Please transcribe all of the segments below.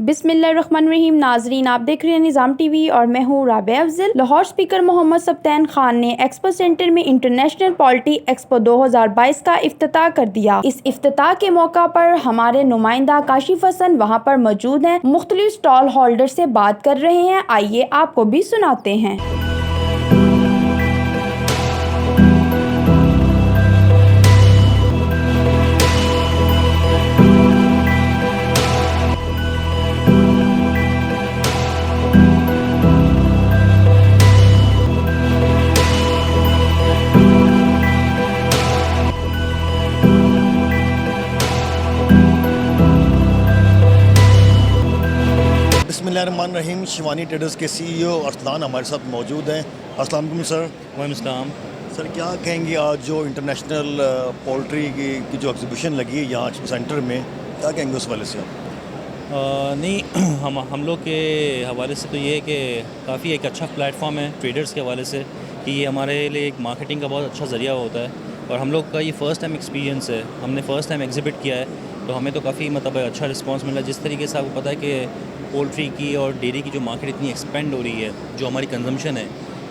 बिस्मिल्लाहिर्रहमानिर्रहीम। नाजरीन, आप देख रहे हैं निज़ाम टीवी और मैं हूँ राबिया अफजल। लाहौर स्पीकर मोहम्मद सब्तैन खान ने एक्सपो सेंटर में इंटरनेशनल पॉलिटी एक्सपो 2022 का इफ्तिताह कर दिया। इस इफ्तिताह के मौका पर हमारे नुमाइंदा काशिफ हसन वहाँ पर मौजूद हैं, मुख्तलिफ स्टॉल होल्डर से बात कर रहे हैं। आइए आपको भी सुनाते हैं। बिस्मिल्लाहिर्रहमानिर्रहीम। शिवानी ट्रेडर्स के सीईओ अरसलान हमारे साथ मौजूद हैं। अस्सलाम वालेकुम सर। वालेकुम। सर, क्या कहेंगे आज जो इंटरनेशनल पोल्ट्री की जो एग्जीबिशन लगी है यहाँ एक्सपो सेंटर में, क्या कहेंगे उस वाले से आप? नहीं हम लोग के हवाले से तो ये है कि काफ़ी एक अच्छा प्लेटफॉर्म है ट्रेडर्स के हवाले से कि ये हमारे लिए एक मार्केटिंग का बहुत अच्छा ज़रिया होता है। और हम लोग का ये फ़र्स्ट टाइम एक्सपीरियंस है, हमने फ़र्स्ट टाइम एग्जिबिट किया है, तो हमें तो काफ़ी मतलब अच्छा रिस्पांस मिला। जिस तरीके से आपको पता है कि पोल्ट्री की और डेयरी की जो मार्केट इतनी एक्सपेंड हो रही है, जो हमारी कंजम्पशन है,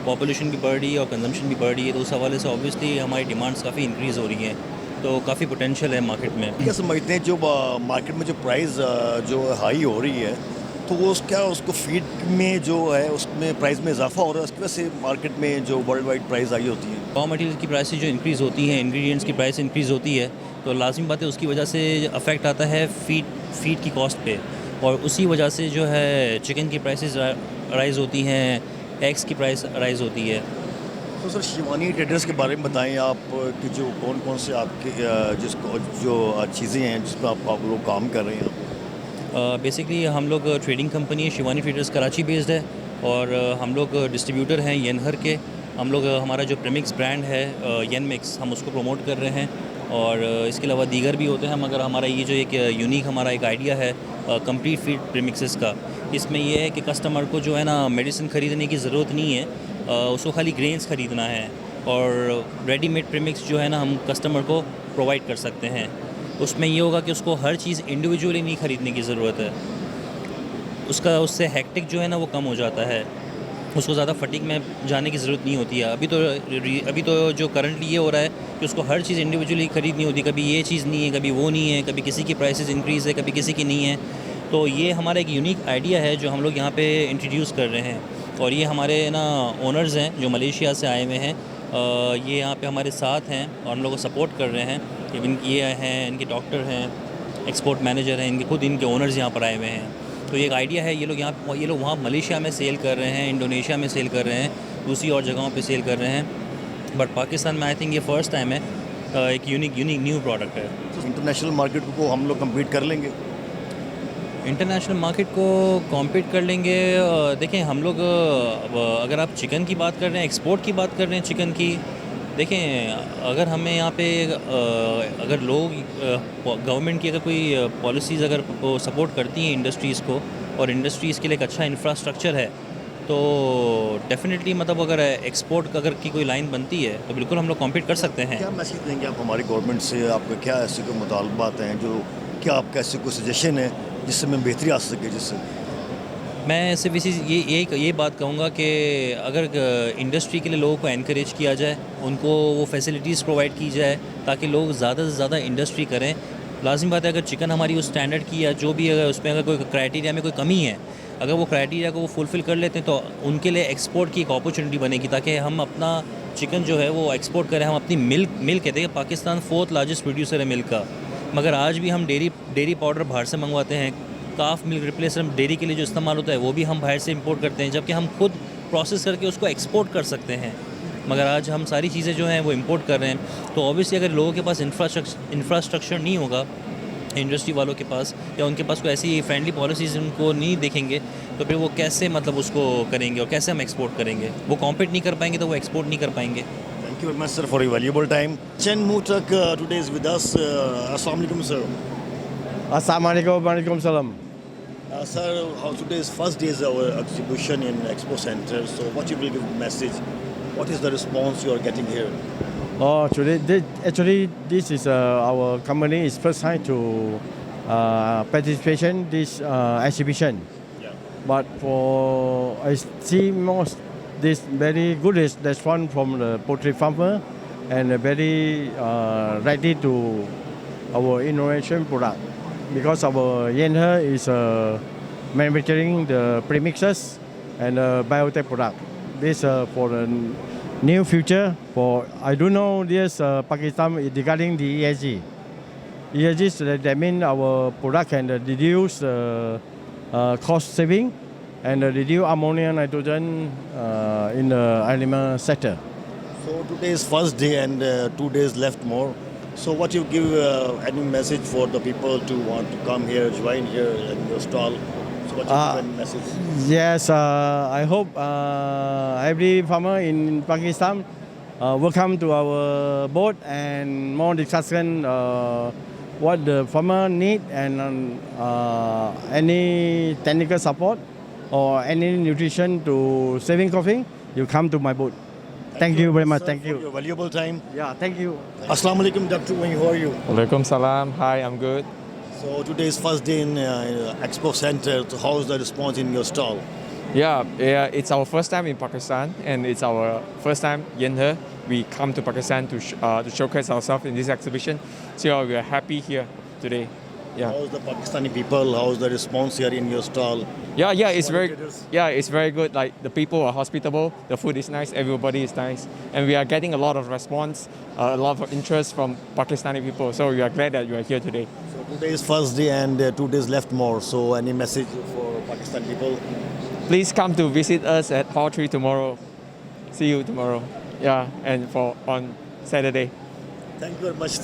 पॉपुलेशन भी बढ़ रही है और कंजम्पशन भी बढ़ रही है, तो उस हवाले से ऑब्वियसली हमारी डिमांड्स काफ़ी इंक्रीज़ हो रही हैं, तो काफ़ी पोटेंशियल है मार्केट में। क्या समझते हैं जो मार्केट में जो प्राइस जो हाई हो रही है, तो वो क्या उसको फीड में जो है उसमें प्राइस में इजाफा हो रहा है, उसकी वजह से मार्केट में जो वर्ल्ड वाइड प्राइस आई होती है? रॉ मटेरियल की प्राइस जो इंक्रीज़ होती है, इंग्रेडिएंट्स की प्राइस इंक्रीज़ होती है, तो लाजमी बात है उसकी वजह से अफेक्ट आता है फीड की कॉस्ट पे, और उसी वजह से जो है चिकन की प्राइसेस राइज़ होती हैं, एग्स की प्राइस राइज़ होती है। तो सर, शिवानी ट्रेडर्स के बारे में बताएं आप कि जो कौन कौन से आपके जिसको जो चीज़ें हैं जिस पर आप लोग काम कर रहे हैं। बेसिकली हम लोग ट्रेडिंग कंपनी है, शिवानी ट्रेडर्स कराची बेस्ड है, और हम लोग डिस्ट्रीब्यूटर हैं येनहर के। हम लोग हमारा जो प्रीमिक्स ब्रांड है येन मिक्स, हम उसको प्रमोट कर रहे हैं, और इसके अलावा दीगर भी होते हैं। मगर हमारा ये जो एक यूनिक हमारा एक आइडिया है कंप्लीट फीड प्रीमिक्सेस का, इसमें यह है कि कस्टमर को जो है ना मेडिसिन ख़रीदने की ज़रूरत नहीं है, उसको खाली ग्रेन्स ख़रीदना है, और रेडीमेड प्रीमिक्स जो है ना हम कस्टमर को प्रोवाइड कर सकते हैं। उसमें ये होगा कि उसको हर चीज़ इंडिविजुअली नहीं ख़रीदने की ज़रूरत है, उससे हेक्टिक जो है ना वो कम हो जाता है, उसको ज़्यादा फटीक में जाने की ज़रूरत नहीं होती है। अभी तो जो करंटली ये हो रहा है कि उसको हर चीज़ इंडिविजुअली ख़रीदनी होती है, कभी ये चीज़ नहीं है, कभी वो नहीं है, कभी किसी की प्राइसेस इंक्रीज़ है, कभी किसी की नहीं है। तो ये हमारा एक यूनिक आइडिया है जो हम लोग यहाँ पे इंट्रोड्यूस कर रहे हैं, और ये हमारे ना ओनर्स हैं जो मलेशिया से आए हुए हैं, ये यहाँ पे हमारे साथ हैं और हम लोग को सपोर्ट कर रहे हैं। ये हैं, इनके डॉक्टर हैं, एक्सपोर्ट मैनेजर हैं, इनके खुद इनके ओनर्स यहाँ पर आए हुए हैं। तो ये एक आइडिया है, ये लोग वहाँ मलेशिया में सेल कर रहे हैं, इंडोनेशिया में सेल कर रहे हैं, दूसरी और जगहों पे सेल कर रहे हैं, बट पाकिस्तान में आई थिंक ये फ़र्स्ट टाइम है, एक यूनिक न्यू प्रोडक्ट है। तो इंटरनेशनल मार्केट को हम लोग कम्पीट कर लेंगे? इंटरनेशनल मार्केट को कॉम्पीट कर लेंगे। देखें, हम लोग अगर आप चिकन की बात कर रहे हैं, एक्सपोर्ट की बात कर रहे हैं चिकन की, देखें अगर हमें यहाँ पे अगर लोग गवर्नमेंट की अगर कोई पॉलिसीज़ अगर सपोर्ट करती हैं इंडस्ट्रीज़ को, और इंडस्ट्रीज़ के लिए एक अच्छा इंफ्रास्ट्रक्चर है, तो डेफिनेटली मतलब अगर एक्सपोर्ट अगर की कोई लाइन बनती है तो बिल्कुल हम लोग कॉम्पीट कर सकते हैं। क्या मैसेज देंगे आप हमारी गवर्नमेंट से? आपका क्या ऐसे कोई मुतालबात हैं जो, क्या आपका ऐसे कोई सजेशन है जिससे में बेहतरी आ सके? जिससे मैं सिर्फ इसी ये बात कहूँगा कि अगर इंडस्ट्री के लिए लोगों को एनकरेज किया जाए, उनको वो फैसिलिटीज़ प्रोवाइड की जाए ताकि लोग ज़्यादा से ज़्यादा इंडस्ट्री करें। लाजिम बात है, अगर चिकन हमारी उस स्टैंडर्ड की या जो भी अगर उसमें अगर कोई क्राइटेरिया में कोई कमी है, अगर वो क्राइटेरिया को वो फुलफ़िल कर लेते हैं तो उनके लिए एक्सपोर्ट की एक अपॉर्चुनिटी बनेगी, ताकि हम अपना चिकन जो है वो एक्सपोर्ट करें। हम अपनी मिल्क कहते हैं, पाकिस्तान 4th लार्जेस्ट प्रोड्यूसर है मिल्क का, मगर आज भी हम डेयरी पाउडर बाहर से मंगवाते हैं। काफ मिल्क रिप्लेसमेंट डेयरी के लिए जो इस्तेमाल होता है वो भी हम बाहर से इंपोर्ट करते हैं, जबकि हम खुद प्रोसेस करके उसको एक्सपोर्ट कर सकते हैं, मगर आज हम सारी चीज़ें जो हैं वो इंपोर्ट कर रहे हैं। तो ऑब्वियसली अगर लोगों के पास इंफ्रास्ट्रक्चर नहीं होगा, इंडस्ट्री वालों के पास, या उनके पास कोई ऐसी फ्रेंडली पॉलिसीज़ उनको नहीं देखेंगे, तो फिर वो कैसे मतलब उसको करेंगे और कैसे हम एक्सपोर्ट करेंगे? वो कॉम्पीट नहीं कर पाएंगे तो वो एक्सपोर्ट नहीं कर पाएंगे। Thank you very much sir for your valuable time. चेन मूटक टुडे इज विद अस। अस्सलाम वालेकुम सर। अस्सलाम वालेकुम, वालेकुम सलाम। Sir, today is first day is our exhibition in Expo Center. So, what you will give message? What is the response you are getting here? Oh, today actually this is our company is first time to participation this exhibition. But for I see most this very good response from the poultry farmer and very ready to our innovation product because our Yenhe is manufacturing the premixes and biotech product. This for the new future for I don't know this Pakistan regarding the ESG. ESG that means our product can reduce cost saving and reduce ammonia nitrogen in the animal sector. So today is first day and 2 days left more. So what you give any message for the people to want to come here, join here in your stall? So what you give any message? Yes, I hope every farmer in Pakistan will come to our boat and more discussion what the farmer need and any technical support or any nutrition to saving coffee, you come to my booth. Thank you very much. Sir, Thank for you. your valuable time. Yeah, thank you. Assalamu alaikum, Dr. Wayne, how are you? Walaikum salam. Hi, I'm good. So today is first day in Expo Center. So how is the response in your stall? Yeah, it's our first time in Pakistan and it's our first time Yenhe. We come to Pakistan to showcase ourselves in this exhibition. So we are happy here today. Yeah. How's the Pakistani people? How's the response here in your stall? Yeah, it's Qualitators. it's very good. Like the people are hospitable, the food is nice, everybody is nice, and we are getting a lot of response, a lot of interest from Pakistani people. So we are glad that you are here today. So today is first day and 2 days left more. So any message for Pakistan people? Please come to visit us at Hall 3 tomorrow. See you tomorrow. Yeah, and on Saturday. Thank you very much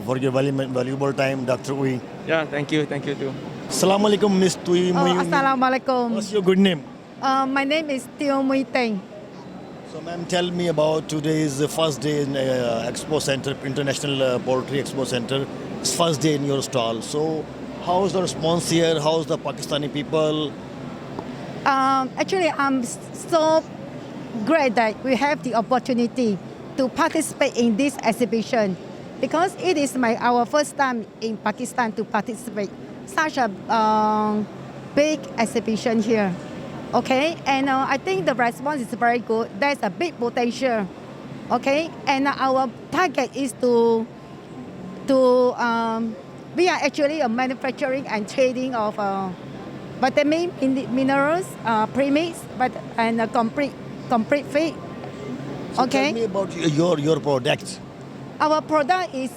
for your valuable time, Dr. Uy. Yeah, thank you too. Assalamu alaikum, Miss Tui Mui. Assalamualaikum. What's your good name? My name is Teo Mui Teng. So, ma'am, tell me about today's first day in Expo Center, International Poultry Expo Center. It's first day in your stall. So, how's the response here? How's the Pakistani people? Actually, I'm so great that we have the opportunity to participate in this exhibition because it is our first time in Pakistan to participate such a big exhibition here. Okay, and I think the response is very good. There's a big potential. Okay, and our target is to we are actually a manufacturing and trading of vitamin, minerals, premix, and a complete feed. So Okay. tell me about your product. Our product is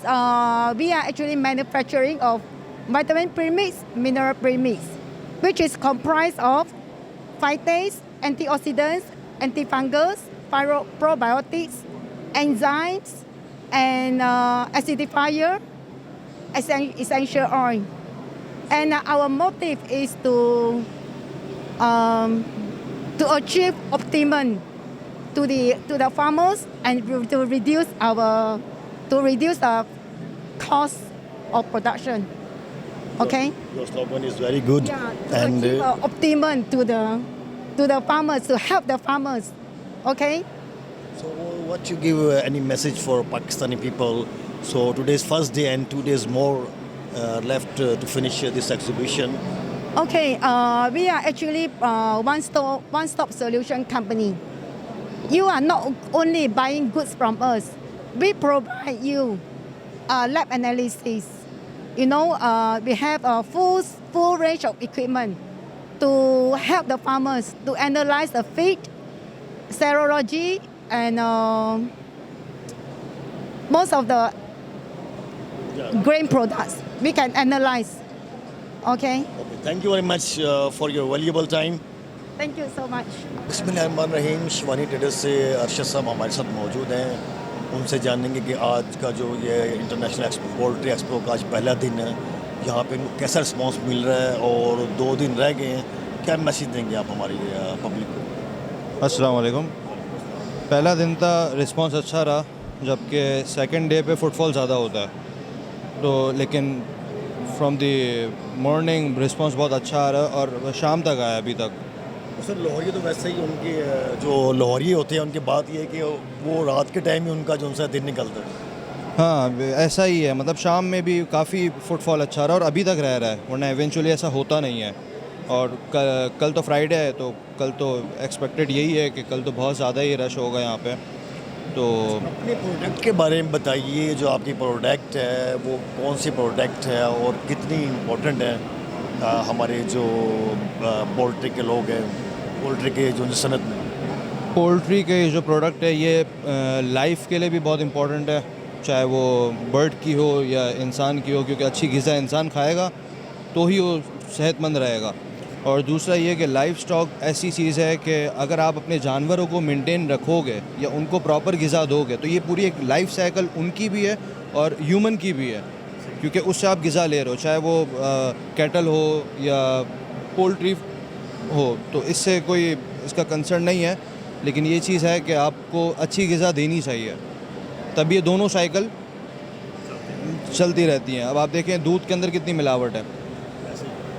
we are actually manufacturing of vitamin premix, mineral premix, which is comprised of phytates, antioxidants, antifungals, probiotics, enzymes, and acidifier, essential oil. And our motive is to achieve optimum to the farmers and to reduce the cost of production. Okay. Your slogan is very good. Yeah, to And achieve optimum to the farmers, to help the farmers. Okay. so, what you give any message for Pakistani people? So, today's first day and 2 days more left to finish this exhibition. Okay. We are actually one-stop solution company. You are not only buying goods from us. We provide you lab analysis. You know, we have a full range of equipment to help the farmers to analyze the feed, serology, and most of the grain products we can analyze. Okay. Okay, thank you very much for your valuable time. Thank you so much. बिस्मिल्लाहिर्रहमानिर्रहीम Shivani traders से अरशद साहब हमारे साथ मौजूद हैं उनसे जानेंगे कि आज का जो ये इंटरनेशनल पोल्ट्री एक्सपो का आज पहला दिन है यहाँ पे इनको कैसा रिस्पांस मिल रहा है और 2 दिन रह गए हैं क्या मैसेज देंगे आप हमारी पब्लिक को? अस्सलाम वालेकुम। पहला दिन था रिस्पांस अच्छा रहा जबकि सेकंड डे पे फुटफॉल ज़्यादा होता है तो लेकिन फ्रॉम द मॉर्निंग रिस्पांस बहुत अच्छा आ रहा है और शाम तक आया अभी तक। सर लाहौरी तो वैसे ही उनके जो लाहौरी होते हैं उनकी बात ये है कि वो रात के टाइम ही उनका जो उनसे दिन निकलता है। हाँ ऐसा ही है, मतलब शाम में भी काफ़ी फुटफॉल अच्छा रहा और अभी तक रह रहा है, वरना इवेंचुअली ऐसा होता नहीं है। और कल तो फ्राइडे है, तो कल तो एक्सपेक्टेड यही है कि कल तो बहुत ज़्यादा ही रश होगा यहाँ पे। तो अपने प्रोडक्ट के बारे में बताइए, जो आपकी प्रोडक्ट है वो कौन सी प्रोडक्ट है और कितनी इम्पोर्टेंट है हमारे जो पोल्ट्री के लोग हैं, पोल्ट्री के जो सनत में। पोल्ट्री के जो प्रोडक्ट है ये लाइफ के लिए भी बहुत इम्पोर्टेंट है, चाहे वो बर्ड की हो या इंसान की हो, क्योंकि अच्छी ग़िज़ा इंसान खाएगा तो ही वो सेहतमंद रहेगा। और दूसरा ये कि लाइफ स्टॉक ऐसी चीज़ है कि अगर आप अपने जानवरों को मेंटेन रखोगे या उनको प्रॉपर ग़िज़ा दोगे तो ये पूरी एक लाइफ साइकिल उनकी भी है और ह्यूमन की भी है, क्योंकि उससे आप ग़िज़ा ले रहे हो, चाहे वो कैटल हो या पोल्ट्री हो, तो इससे कोई इसका कंसर्न नहीं है। लेकिन ये चीज़ है कि आपको अच्छी ग़िज़ा देनी चाहिए, तब ये दोनों साइकिल चलती रहती हैं। अब आप देखें दूध के अंदर कितनी मिलावट है,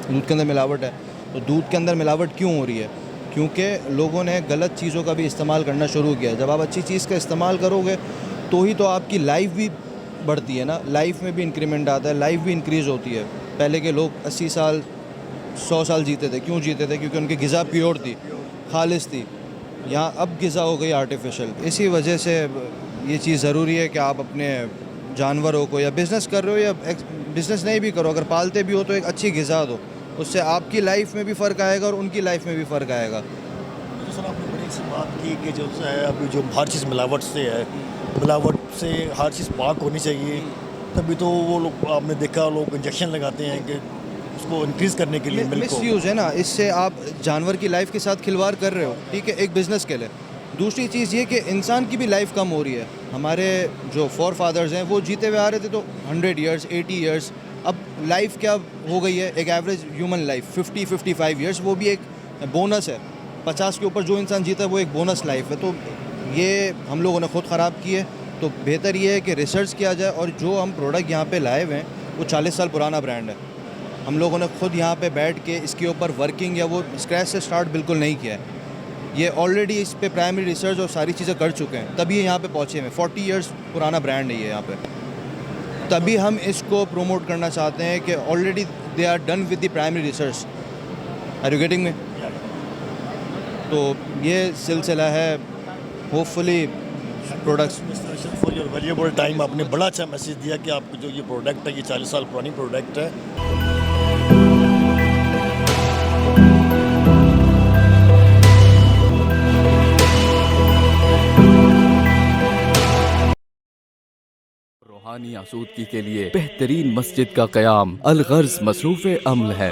दूध के अंदर मिलावट है, तो दूध के अंदर मिलावट क्यों हो रही है? क्योंकि लोगों ने गलत चीज़ों का भी इस्तेमाल करना शुरू किया। जब आप अच्छी चीज़ का इस्तेमाल करोगे तो ही तो आपकी लाइफ भी बढ़ती है ना, लाइफ में भी इंक्रीमेंट आता है, लाइफ भी इंक्रीज़ होती है। पहले के लोग 80 साल 100 साल जीते थे, क्यों जीते थे? क्योंकि उनकी ग़िज़ा प्योर थी, खालिस थी। यहाँ अब ग़िज़ा हो गई आर्टिफिशियल। इसी वजह से ये चीज़ ज़रूरी है कि आप अपने जानवरों को, या बिज़नेस कर रहे हो या बिज़नेस नहीं भी करो, अगर पालते भी हो तो एक अच्छी ग़िज़ा दो, उससे आपकी लाइफ में भी फ़र्क आएगा और उनकी लाइफ में भी फ़र्क आएगा। तो सर आपने बड़ी सी बात की कि जो है अभी जो हर चीज़ मिलावट से है, मिलावट से हर चीज़ पाक होनी चाहिए, तभी तो वो लोग आपने देखा लोग इंजेक्शन लगाते हैं कि उसको इंक्रीज़ करने के लिए मिल्क को। मिसयूज़ है ना, इससे आप जानवर की लाइफ के साथ खिलवाड़ कर रहे हो, ठीक है, एक बिज़नेस के लिए। दूसरी चीज़ ये कि इंसान की भी लाइफ कम हो रही है। हमारे जो फोर फादर्स हैं वो जीते हुए आ रहे थे तो 100 ईयर्स 80 ईयर्स, अब लाइफ क्या हो गई है, एक एवरेज ह्यूमन लाइफ 50-55 ईयर्स, वो भी एक बोनस है। 50 के ऊपर जो इंसान जीता है वो एक बोनस लाइफ है। तो ये हम लोगों ने ख़ुद ख़राब की है, तो बेहतर ये है कि रिसर्च किया जाए। और जो हम प्रोडक्ट यहाँ पे लाए हुए हैं वो 40 साल पुराना ब्रांड है। हम लोगों ने खुद यहाँ पे बैठ के इसके ऊपर वर्किंग या वो स्क्रैच से स्टार्ट बिल्कुल नहीं किया है। ये ऑलरेडी इस पे प्राइमरी रिसर्च और सारी चीज़ें कर चुके हैं, तभी ये यहाँ पे पहुँचे हैं। 40 ईयर्स पुराना ब्रांड है ये यहाँ पे, तभी हम इसको प्रोमोट करना चाहते हैं कि already they are done with the primary research. Are you getting me? तो ये सिलसिला है। Hopefully products for your valuable time, आपने बड़ा अच्छा मैसेज दिया कि आपकी जो ये प्रोडक्ट है ये 40 साल पुरानी प्रोडक्ट है। रूहानी आसूदगी के लिए बेहतरीन मस्जिद का क़याम अल-गर्ज़ मसरूफ़ अमल है।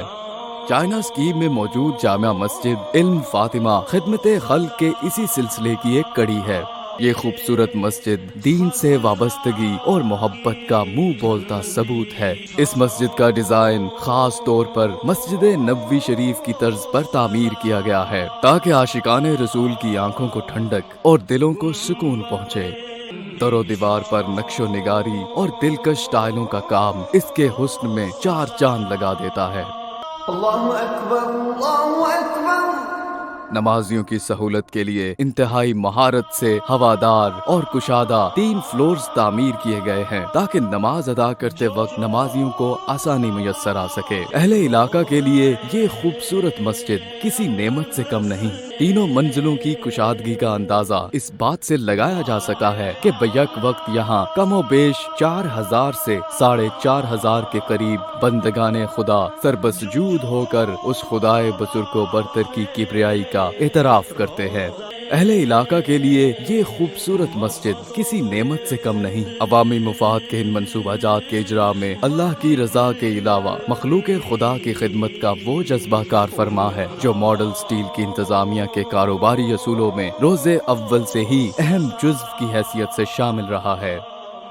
चाइना स्कीम में मौजूद जामिया मस्जिद इल्म फातिमा खिदमत खल्क के इसी सिलसिले की एक कड़ी है। ये खूबसूरत मस्जिद दीन से वाबस्तगी और मोहब्बत का मुंह बोलता सबूत है। इस मस्जिद का डिजाइन खास तौर पर मस्जिद नबवी शरीफ की तर्ज पर तामीर किया गया है, ताकि आशिकाने रसूल की आंखों को ठंडक और दिलों को सुकून पहुँचे। दरो दीवार पर नक्शो निगारी और दिलकश टाइलों का काम इसके हुस्न में 4 चांद लगा देता है। अल्लाहु अकबर, अल्लाहु अकबर। नमाजियों की सहूलत के लिए इंतहाई महारत से हवादार और कुशादा 3 फ्लोर्स तामीर किए गए हैं, ताकि नमाज अदा करते वक्त नमाजियों को आसानी मुयस्सर आ सके। अहले इलाका के लिए ये खूबसूरत मस्जिद किसी नेमत से कम नहीं। तीनों मंजिलों की कुशादगी का अंदाजा इस बात से लगाया जा सका है कि बैक वक्त यहाँ कमोबेश 4000 से 4500 के करीब बंदगाने खुदा सरबसजूद होकर उस खुदाए बुजुर्ग बरतर की किबरियाई का एतराफ करते हैं। अहले इलाका के लिए ये खूबसूरत मस्जिद किसी नेमत से कम नहीं। अवामी मुफाद के इन मंसूबाजात के इजरा में अल्लाह की रजा के अलावा मखलूक खुदा की खिदमत का वो जज्बा कार फरमा है जो मॉडल स्टील की इंतजामिया के कारोबारी असूलों में रोज़े अव्वल से ही अहम जुज़्व की हैसियत से शामिल रहा है।